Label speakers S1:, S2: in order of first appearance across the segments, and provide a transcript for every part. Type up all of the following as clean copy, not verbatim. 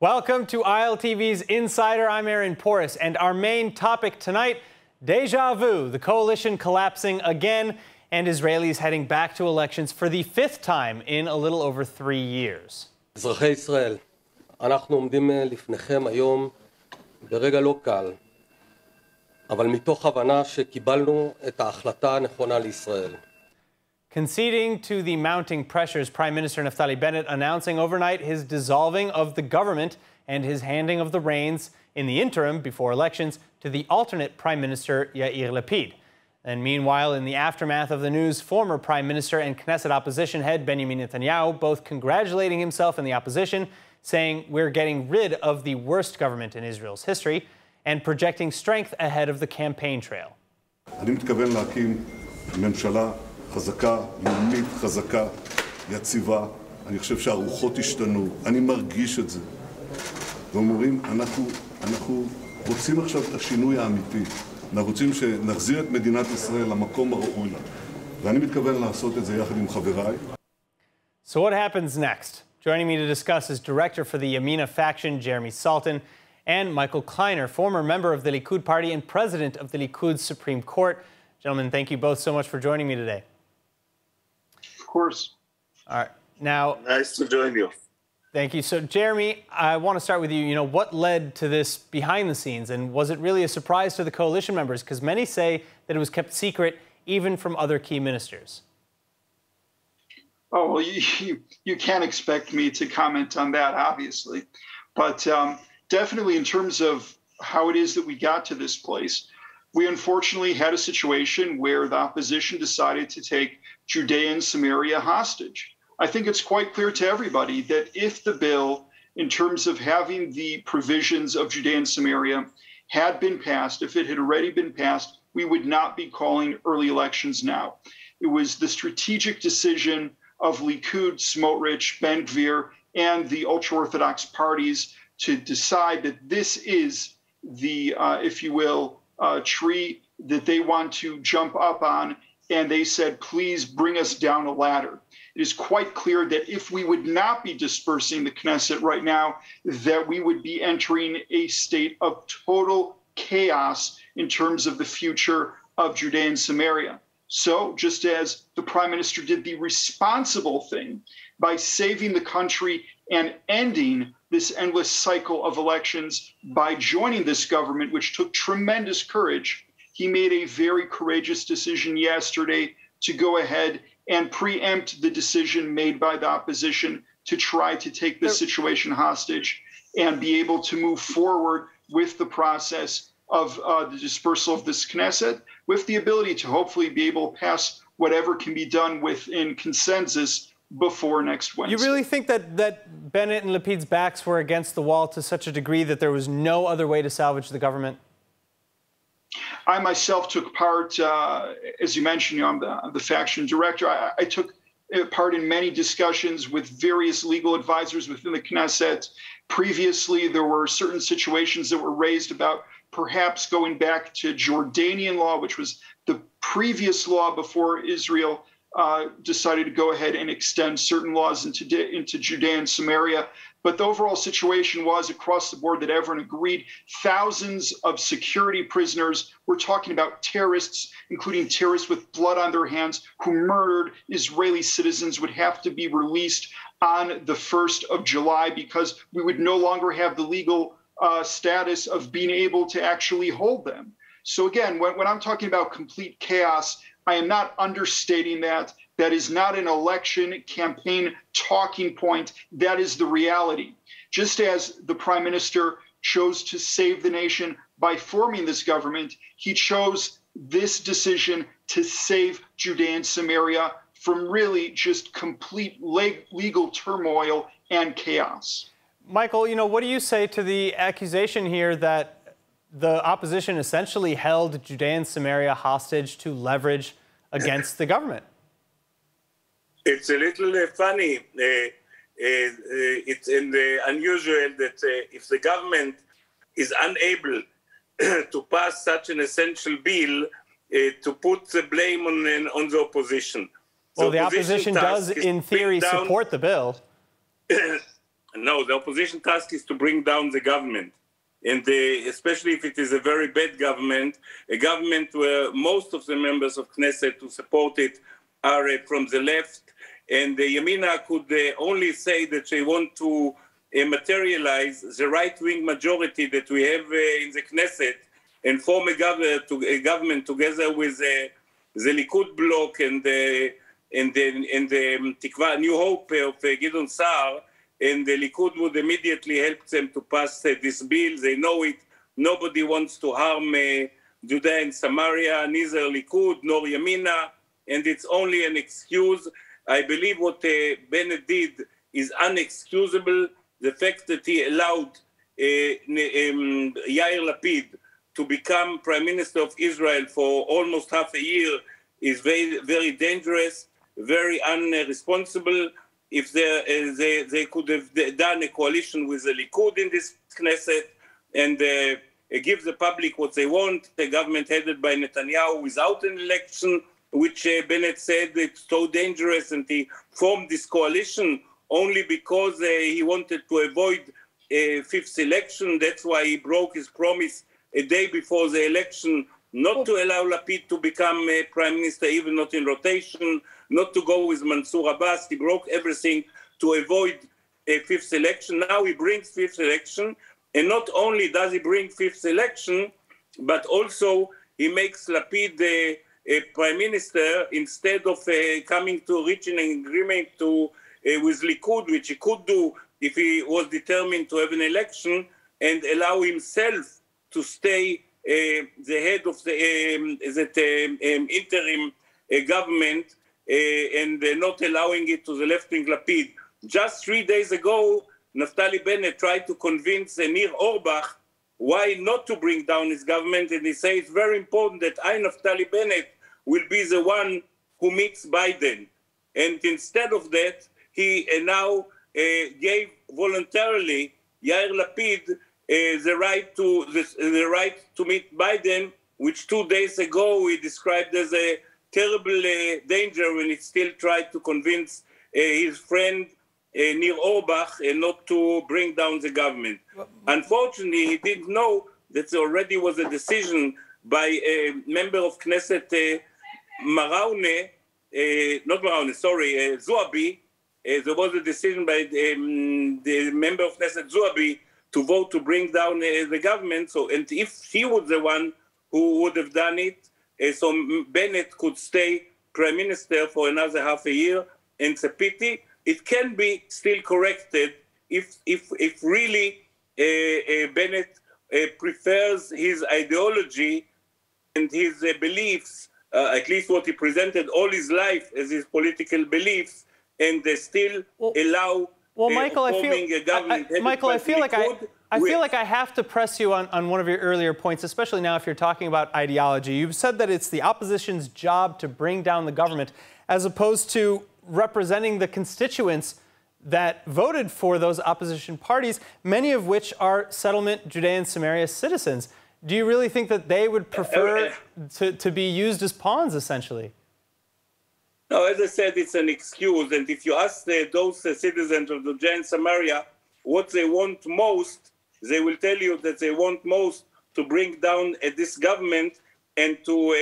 S1: Welcome to ILTV's Insider. I'm Aaron Porras, and our main topic tonight, deja vu, the coalition collapsing again, and Israelis heading back to elections for the fifth time in a little over 3 years.
S2: אזרחי ישראל, אנחנו עומדים לפניכם היום ברגע לא קל, אבל מתוך הבנה שקיבלנו את ההחלטה הנכונה לישראל.
S1: Conceding to the mounting pressures, Prime Minister Naftali Bennett announcing overnight his dissolving of the government and his handing of the reins in the interim before elections to the alternate Prime Minister Yair Lapid. And meanwhile, in the aftermath of the news, former Prime Minister and Knesset opposition head Benjamin Netanyahu both congratulating himself and the opposition, saying we're getting rid of the worst government in Israel's history, and projecting strength ahead of the campaign trail.
S3: אני מתכוון להקים ממשלה חזקה, לאומית חזקה, יציבה. אני חושב שהרוחות השתנו, אני מרגיש את זה. ואומרים, אנחנו רוצים עכשיו את השינוי האמיתי. אנחנו רוצים שנחזיר את מדינת ישראל למקום הראוי לה. ואני מתכוון לעשות את זה יחד עם חבריי.
S1: So what happens next? Joining me to discuss is Director for the Yamina faction, Jeremy Saltan, and Michael Kliener, former member of the Likud party and president of the Likud Supreme Court. Gentlemen, thank you both so much for joining me today.
S4: Of course.
S1: All right. Now,
S4: nice to join you.
S1: Thank you. So, Jeremy, I want to start with you. What led to this behind the scenes, and was it really a surprise to the coalition members? Because many say that it was kept secret even from other key ministers.
S4: Oh, well, you can't expect me to comment on that, obviously. But definitely in terms of how it is that we got to this place, we unfortunately had a situation where the opposition decided to take Judea and Samaria hostage. I think it's quite clear to everybody that if the bill, in terms of having the provisions of Judea and Samaria, had been passed, if it had already been passed, we would not be calling early elections now. It was the strategic decision of Likud, Smotrich, Ben Gvir, and the ultra-Orthodox parties to decide that this is the, if you will, tree that they want to jump up on, and they said, please bring us down a ladder. It is quite clear that if we would not be dispersing the Knesset right now, that we would be entering a state of total chaos in terms of the future of Judea and Samaria. So just as the Prime Minister did the responsible thing by saving the country and ending this endless cycle of elections by joining this government, which took tremendous courage, he made a very courageous decision yesterday to go ahead and preempt the decision made by the opposition to try to take this situation hostage and be able to move forward with the process of the dispersal of this Knesset, with the ability to hopefully be able to pass whatever can be done within consensus before next Wednesday.
S1: You really think that Bennett and Lapid's backs were against the wall to such a degree that there was no other way to salvage the government?
S4: I myself took part, as you mentioned, I'm the faction director. I took part in many discussions with various legal advisors within the Knesset. Previously, there were certain situations that were raised about perhaps going back to Jordanian law, which was the previous law before Israel decided to go ahead and extend certain laws into Judea and Samaria. But the overall situation was across the board that everyone agreed thousands of security prisoners, we're talking about terrorists, including terrorists with blood on their hands who murdered Israeli citizens, would have to be released on the 1st of July because we would no longer have the legal status of being able to actually hold them. So again, when I'm talking about complete chaos, I am not understating that. That is not an election campaign talking point. That is the reality. Just as the Prime Minister chose to save the nation by forming this government, he chose this decision to save Judea and Samaria from really just complete legal turmoil and chaos.
S1: Michael, what do you say to the accusation here that the opposition essentially held Judea and Samaria hostage to leverage against the government?
S5: It's a little funny. It's unusual that if the government is unable to pass such an essential bill, to put the blame on the opposition.
S1: Well, the opposition does, in theory, support the bill.
S5: No, the opposition task is to bring down the government. And especially if it is a very bad government, a government where most of the members of Knesset who support it are from the left. And Yamina could only say that they want to materialize the right-wing majority that we have in the Knesset and form a government together with the Likud bloc and the Tikva, New Hope of Gideon Sa'ar, and the Likud would immediately help them to pass this bill. They know it. Nobody wants to harm Judea and Samaria, neither Likud nor Yamina, and it's only an excuse. I believe what Bennett did is unexcusable. The fact that he allowed Yair Lapid to become Prime Minister of Israel for almost half a year is very, very dangerous, very unresponsible. If they could have done a coalition with the Likud in this Knesset and give the public what they want, a government headed by Netanyahu without an election, which Bennett said it's so dangerous, and he formed this coalition only because he wanted to avoid a fifth election. That's why he broke his promise a day before the election not to allow Lapid to become prime minister, even not in rotation, not to go with Mansour Abbas. He broke everything to avoid a fifth election. Now he brings fifth election, and not only does he bring fifth election, but also he makes Lapid a prime minister instead of coming to reaching an agreement with Likud, which he could do if he was determined to have an election, and allow himself to stay the head of the interim government and not allowing it to the left-wing Lapid. Just 3 days ago, Naftali Bennett tried to convince Nir Orbach why not to bring down his government, and he says it's very important that I, Naftali Bennett, will be the one who meets Biden. And instead of that, he now gave voluntarily Yair Lapid the right to meet Biden, which 2 days ago he described as a terrible danger when he still tried to convince his friend Nir Orbach not to bring down the government. Unfortunately, he didn't know that there already was a decision by a member of Knesset, Zuabi. There was a decision by the member of Knesset, Zuabi, to vote to bring down the government. So, and if he was the one who would have done it, so Bennett could stay prime minister for another half a year. And it's a pity. It can be still corrected if really Bennett prefers his ideology and his beliefs, at least what he presented all his life as his political beliefs, and they still allow
S1: Michael,
S5: forming a government.
S1: I feel like I have to press you on one of your earlier points, especially now if you're talking about ideology. You've said that it's the opposition's job to bring down the government, as opposed to representing the constituents that voted for those opposition parties, many of which are settlement Judean Samaria citizens. Do you really think that they would prefer to be used as pawns, essentially?
S5: No, as I said, it's an excuse. And if you ask those citizens of Judea and Samaria what they want most, they will tell you that they want most to bring down this government and to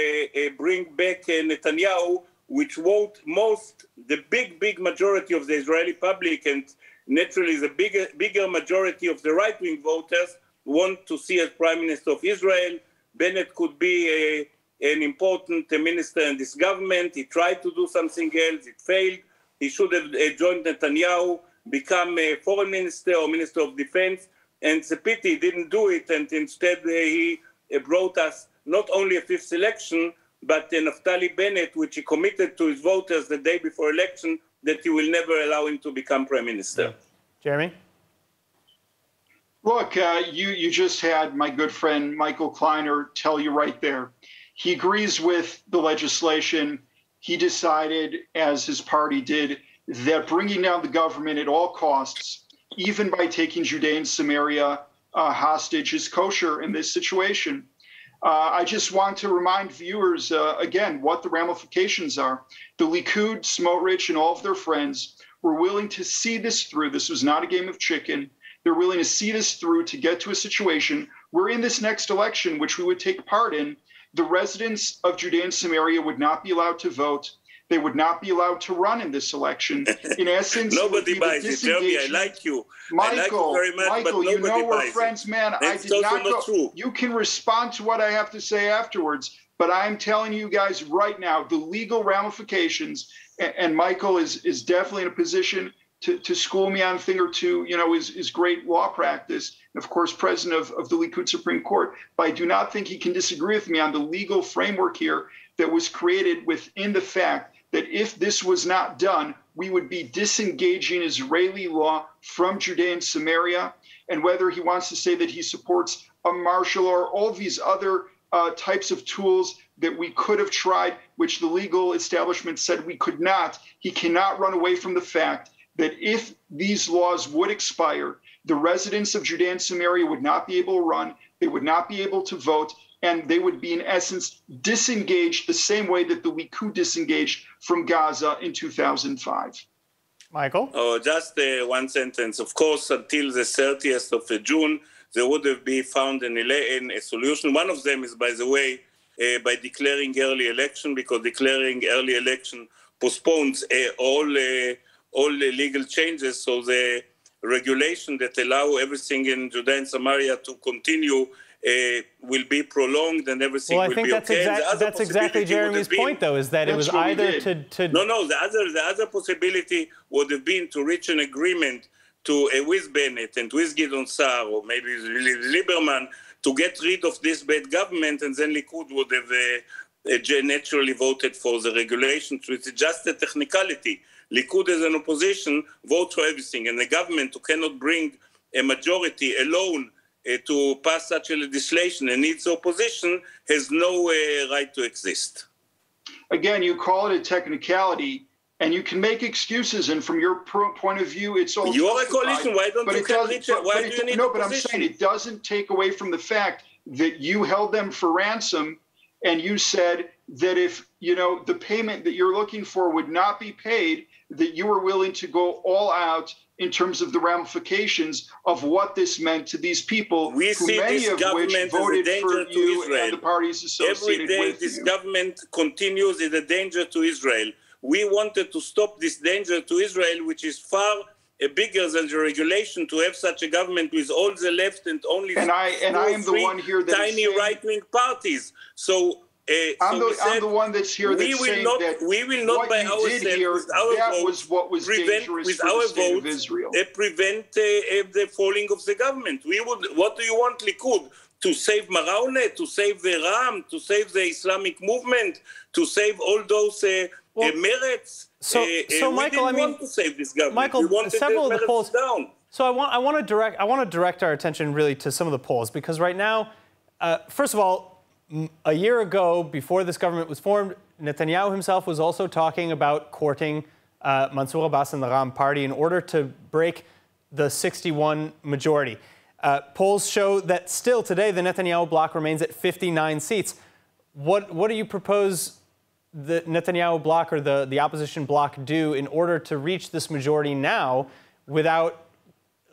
S5: bring back Netanyahu, which vote most, the big majority of the Israeli public, and naturally the bigger majority of the right-wing voters want to see as Prime Minister of Israel. Bennett could be an important minister in this government. He tried to do something else. It failed. He should have joined Netanyahu, become a foreign minister or minister of defense. And it's a pity he didn't do it. And instead he brought us not only a fifth election, but Naftali Bennett, which he committed to his voters the day before election that he will never allow him to become prime minister.
S1: Yeah. Jeremy?
S4: Look, you just had my good friend Michael Kliener tell you right there. He agrees with the legislation. He decided, as his party did, that bringing down the government at all costs, even by taking Judea and Samaria hostage, is kosher in this situation. I just want to remind viewers, again, what the ramifications are. The Likud, Smotrich, and all of their friends were willing to see this through. This was not a game of chicken. They're willing to see this through to get to a situation where in this next election, which we would take part in, the residents of Judea and Samaria would not be allowed to vote. They would not be allowed to run in this election. In essence,
S5: nobody buys it. Jeremy, I like you.
S4: Michael,
S5: I like you very much,
S4: Michael,
S5: but
S4: you know we're
S5: buys
S4: friends,
S5: it.
S4: man.
S5: That's
S4: I did not go.
S5: true.
S4: You can respond to what I have to say afterwards, but I'm telling you guys right now, the legal ramifications, and Michael is definitely in a position to school me on a thing or two, is great law practice. And of course, president of the Likud Supreme Court. But I do not think he can disagree with me on the legal framework here that was created within the fact that if this was not done, we would be disengaging Israeli law from Judea and Samaria. And whether he wants to say that he supports a martial law or all these other types of tools that we could have tried, which the legal establishment said we could not, he cannot run away from the fact that if these laws would expire, the residents of Judea and Samaria would not be able to run, they would not be able to vote, and they would be, in essence, disengaged the same way that the Likud disengaged from Gaza in 2005.
S1: Michael?
S5: Oh, just one sentence. Of course, until the 30th of June, there would have been found a solution. One of them is, by the way, by declaring early election, because declaring early election postpones all the legal changes. So the regulation that allow everything in Judea and Samaria to continue will be prolonged, and everything will be okay.
S1: That's exactly Jeremy's point, though, is that it was either to...
S5: No, the other possibility would have been to reach an agreement with Bennett and with Gideon Sa'ar, or maybe Lieberman, to get rid of this bad government, and then Likud would have naturally voted for the regulations, which is just a technicality. Likud as an opposition vote for everything, and the government who cannot bring a majority alone to pass such a legislation and needs opposition has no right to exist.
S4: Again, you call it a technicality, and you can make excuses, and from your point of view, it's all
S5: You're a coalition, why don't you reach it? Why do you need
S4: No,
S5: opposition?
S4: but I'm saying it doesn't take away from the fact that you held them for ransom, and you said that if, the payment that you're looking for would not be paid, that you were willing to go all out in terms of the ramifications of what this meant to these people,
S5: we see
S4: many
S5: this
S4: of which
S5: government
S4: voted
S5: as a danger
S4: for
S5: to
S4: you
S5: Israel.
S4: and the parties associated
S5: Every day
S4: with
S5: this
S4: you.
S5: government continues as a danger to Israel. We wanted to stop this danger to Israel, which is far bigger than the regulation to have such a government with all the left and only
S4: I am the one here that
S5: tiny right-wing parties. So
S4: I'm the one that's here that's saying that
S5: we will not by ourselves, with our
S4: that was what was dangerous for the state of Israel.
S5: Prevent the falling of the government. What do you want, Likud? To save Maraune, to save the Ram, to save the Islamic movement, to save all those merits?
S1: So Michael,
S5: we didn't want to save this government.
S1: Michael,
S5: we wanted
S1: several
S5: the
S1: of the polls
S5: down.
S1: So I want to direct our attention really to some of the polls, because right now, first of all, a year ago, before this government was formed, Netanyahu himself was also talking about courting Mansour Abbas and the Ram party in order to break the 61 majority. Polls show that still today the Netanyahu bloc remains at 59 seats. What do you propose the Netanyahu bloc or the opposition bloc do in order to reach this majority now without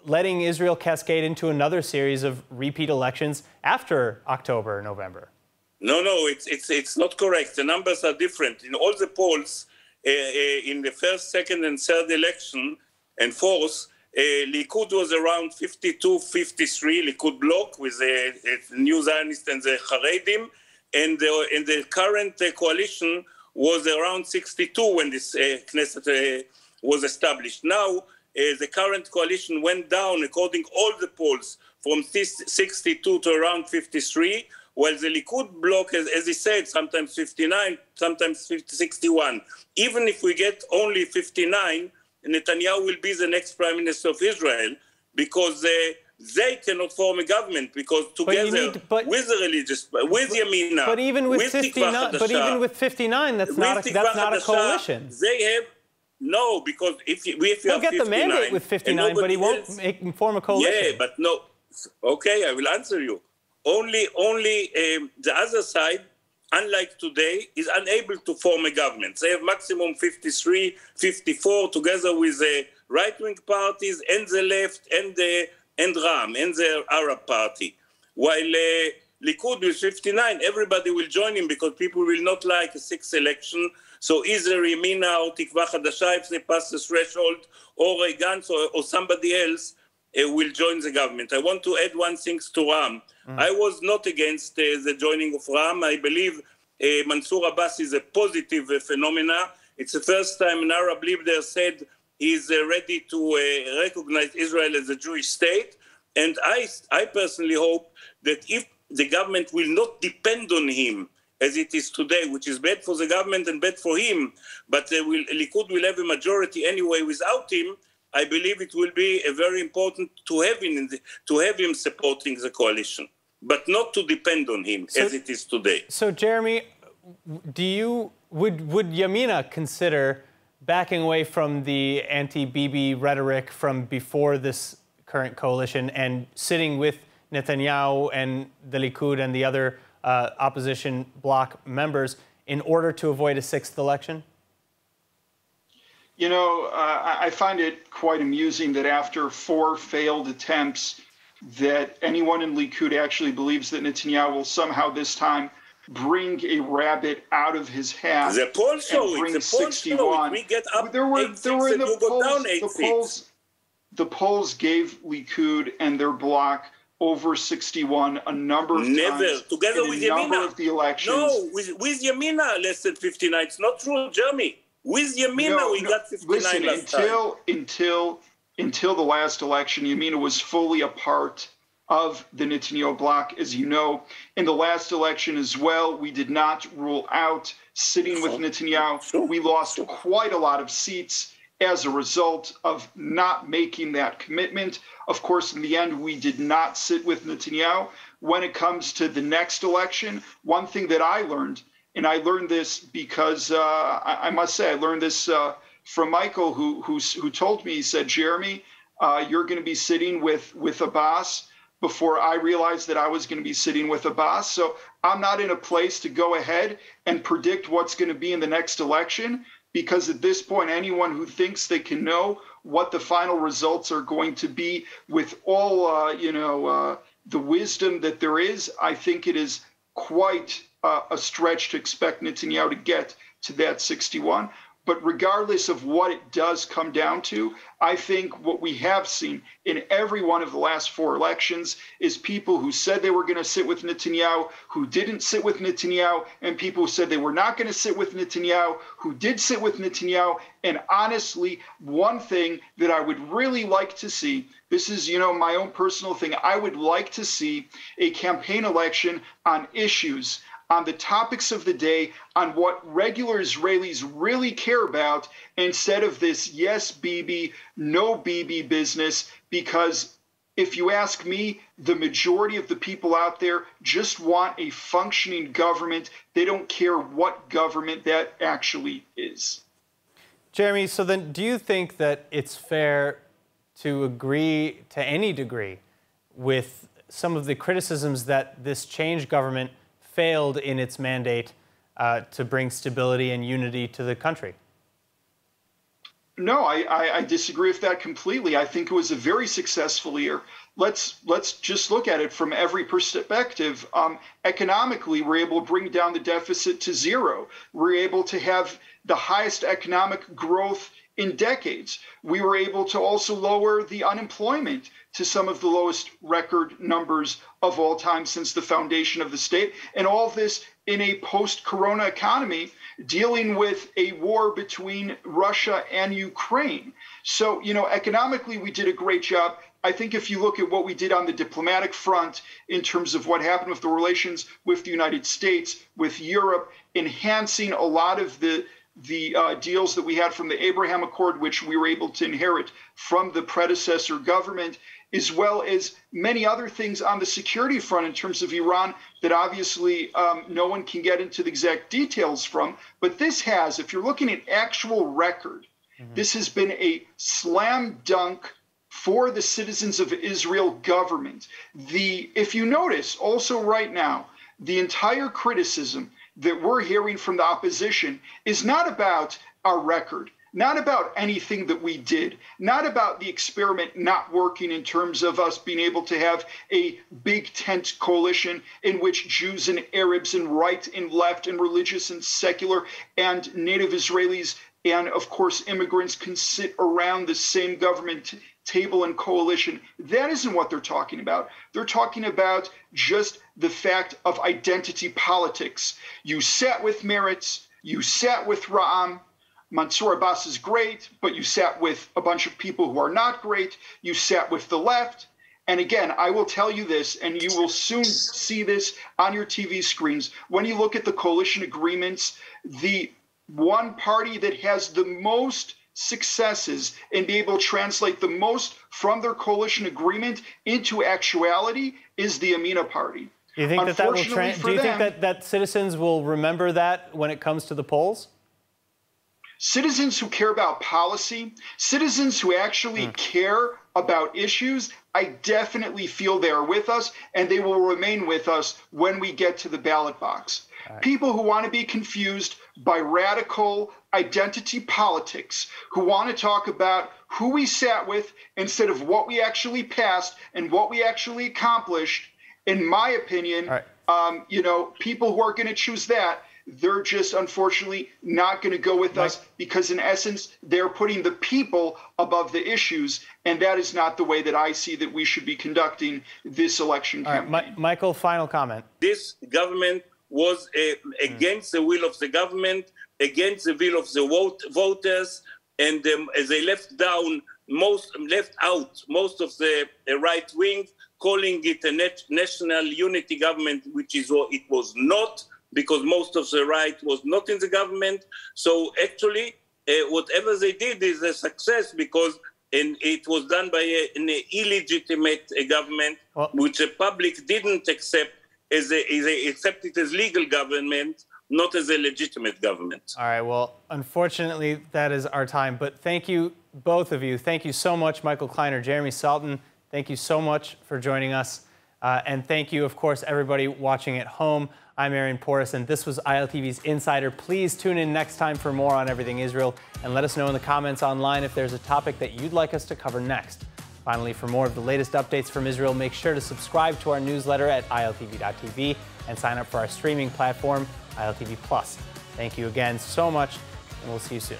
S1: letting Israel cascade into another series of repeat elections after October or November?
S5: No, it's not correct. The numbers are different. In all the polls, in the first, second, and third election, and fourth, Likud was around 52, 53, Likud bloc with the New Zionists and the Haredim, and the current coalition was around 62 when this Knesset was established. Now, the current coalition went down, according to all the polls, from 62 to around 53, while the Likud bloc, as he said, sometimes 59, sometimes 61. Even if we get only 59, Netanyahu will be the next prime minister of Israel, because they cannot form a government, because together with the religious, with Yamina,
S1: but even with 59, that's not a coalition.
S5: They have no, because if you
S1: he'll get the mandate with 59, but he won't form a coalition.
S5: Yeah, but no. Okay, I will answer you. Only the other side unlike today, is unable to form a government. They have maximum 53, 54, together with the right-wing parties and the left and Ram and the Arab party. While Likud with 59, everybody will join him because people will not like a sixth election. So either Yamina or Tikva Hadasha, if they pass the threshold, or Gantz or somebody else will join the government. I want to add one thing to Ram. I was not against the joining of Ram. I believe Mansour Abbas is a positive phenomena. It's the first time an Arab leader said he's ready to recognize Israel as a Jewish state. And I personally hope that if the government will not depend on him as it is today, which is bad for the government and bad for him, but Likud will have a majority anyway without him, I believe it will be very important to have him supporting the coalition, but not to depend on him as it is today.
S1: So, Jeremy, would Yamina consider backing away from the anti-Bibi rhetoric from before this current coalition and sitting with Netanyahu and the Likud and the other opposition bloc members in order to avoid a sixth election?
S4: You know, I find it quite amusing that after 4 failed attempts, that anyone in Likud actually believes that Netanyahu will somehow this time bring a rabbit out of his hat.
S5: The polls show
S4: and bring
S5: it. The polls
S4: 61.
S5: show it. We get up
S4: There were in
S5: the
S4: polls. The polls gave Likud and their bloc over 61 a number of times.
S5: Together with Yamina.
S4: Number of the elections.
S5: No, with Yamina less than 59. It's not true, Jeremy. With Yamina, we got 59 last time.
S4: Until the last election, Yamina was fully a part of the Netanyahu bloc, as you know. In the last election as well, we did not rule out sitting with Netanyahu. We lost quite a lot of seats as a result of not making that commitment. Of course, in the end, we did not sit with Netanyahu. When it comes to the next election, one thing that I learned, and I learned this because I must say I learned this from Michael, who told me, he said, Jeremy, you're going to be sitting with Abbas, before I realized that I was going to be sitting with Abbas. So I'm not in a place to go ahead and predict what's going to be in the next election, because at this point, anyone who thinks they can know what the final results are going to be with all, the wisdom that there is, I think it is quite a stretch to expect Netanyahu to get to that 61. But regardless of what it does come down to, I think what we have seen in every one of the last 4 elections is people who said they were going to sit with Netanyahu, who didn't sit with Netanyahu, and people who said they were not going to sit with Netanyahu, who did sit with Netanyahu. And honestly, one thing that I would really like to see, this is, my own personal thing, I would like to see a campaign election on issues, on the topics of the day, on what regular Israelis really care about, instead of this yes Bibi, no Bibi business, because if you ask me, the majority of the people out there just want a functioning government. They don't care what government that actually is.
S1: Jeremy, so then do you think that it's fair to agree to any degree with some of the criticisms that this change government failed in its mandate to bring stability and unity to the country?
S4: No, I disagree with that completely. I think it was a very successful year. Let's just look at it from every perspective. Economically, we're able to bring down the deficit to 0. We're able to have the highest economic growth in decades. We were able to also lower the unemployment to some of the lowest record numbers of all time since the foundation of the state. And all of this in a post-corona economy dealing with a war between Russia and Ukraine. So, economically, we did a great job. I think if you look at what we did on the diplomatic front in terms of what happened with the relations with the United States, with Europe, enhancing a lot of the deals that we had from the Abraham Accord, which we were able to inherit from the predecessor government, as well as many other things on the security front in terms of Iran that obviously no one can get into the exact details from. But this has, if you're looking at actual record, this has been a slam dunk for the citizens of Israel government. If you notice also right now, the entire criticism that we're hearing from the opposition is not about our record, not about anything that we did, not about the experiment not working in terms of us being able to have a big tent coalition in which Jews and Arabs and right and left and religious and secular and native Israelis and, of course, immigrants can sit around the same government table and coalition. That isn't what they're talking about. They're talking about just the fact of identity politics. You sat with Meretz, you sat with Ra'am. Mansour Abbas is great, but you sat with a bunch of people who are not great. You sat with the left. And again, I will tell you this, and you will soon see this on your TV screens. When you look at the coalition agreements, the one party that has the most successes and be able to translate the most from their coalition agreement into actuality is the Amina party.
S1: Do you think that citizens will remember that when it comes to the polls?
S4: Citizens who care about policy, citizens who actually care about issues, I definitely feel they are with us, and they will remain with us when we get to the ballot box. Right. People who want to be confused by radical identity politics, who want to talk about who we sat with instead of what we actually passed and what we actually accomplished, in my opinion, right. People who are going to choose that, they're just unfortunately not going to go with us because in essence, they're putting the people above the issues. And that is not the way that I see that we should be conducting this election campaign.
S1: Right. Michael, final comment.
S5: This government was against the will of the government, against the will of the voters, and they left out most of the right wing, calling it a national unity government, which is what it was not, because most of the right was not in the government. So actually, whatever they did is a success because it was done by an illegitimate government, which the public didn't accept. They accept it as legal government, not as a legitimate government.
S1: All right, well, unfortunately, that is our time. But thank you, both of you. Thank you so much, Michael Kliener, Jeremy Saltan. Thank you so much for joining us. And thank you, of course, everybody watching at home. I'm Aaron Porras, and this was ILTV's Insider. Please tune in next time for more on everything Israel, and let us know in the comments online if there's a topic that you'd like us to cover next. Finally, for more of the latest updates from Israel, make sure to subscribe to our newsletter at iltv.tv and sign up for our streaming platform, ILTV Plus. Thank you again so much, and we'll see you soon.